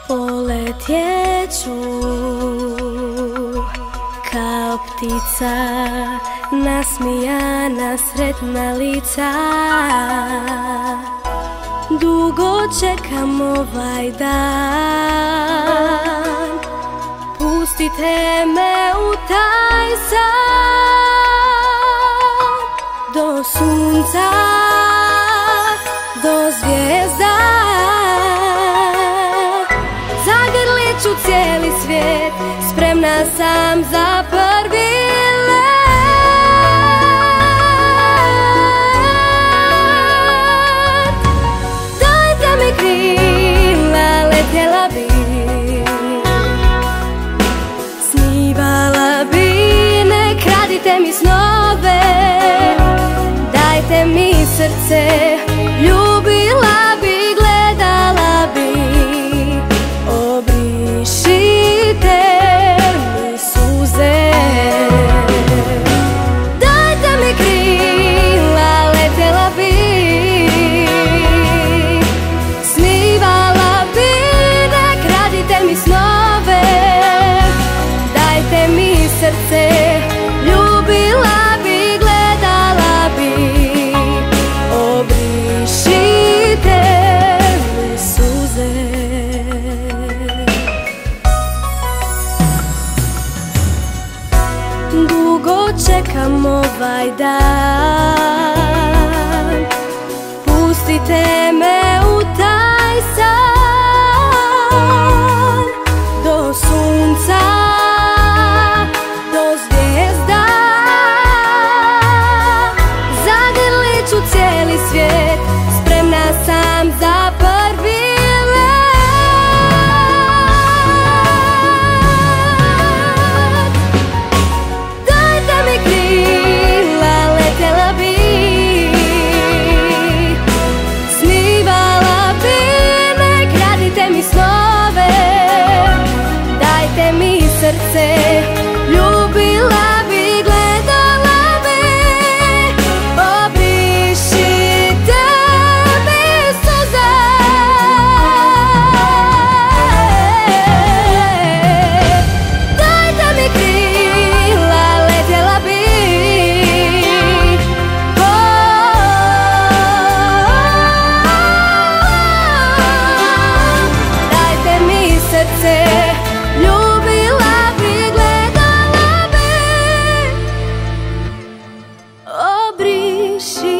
Poletjeću kao ptica, nasmijana, sretna lica. Dugo čekam ovaj dan, pustite me u taj san. Do sunca, do zvijezda, zagrlit ću cijeli svijet, spremna sam za prvi let. Dajte mi krila, letjela bi, snivala bi, ne kradite mi snove. Dajte mi srce, ljubila bi, gledala bi, obrišite mi suze. Dajte mi krila, letjela bi, snivala bi, ne kradite mi snove. Dajte mi srce, ljubila bi, gledala bi, obrišite mi suze. Dugo čekam ovaj dan, pustite me u taj san. Do sunca, do zvijezda, zagrlit ću cijeli svijet, spremna sam za prvi let. Dajte mi krila, letjela bi, snivala bi, ne kradite mi snove. Dajte mi srce, ljubila bi, gledala bi, obrišite mi suze. Dajte mi krila, letjela bi, dajte mi srce, ljubila bi, gledala bi, obriši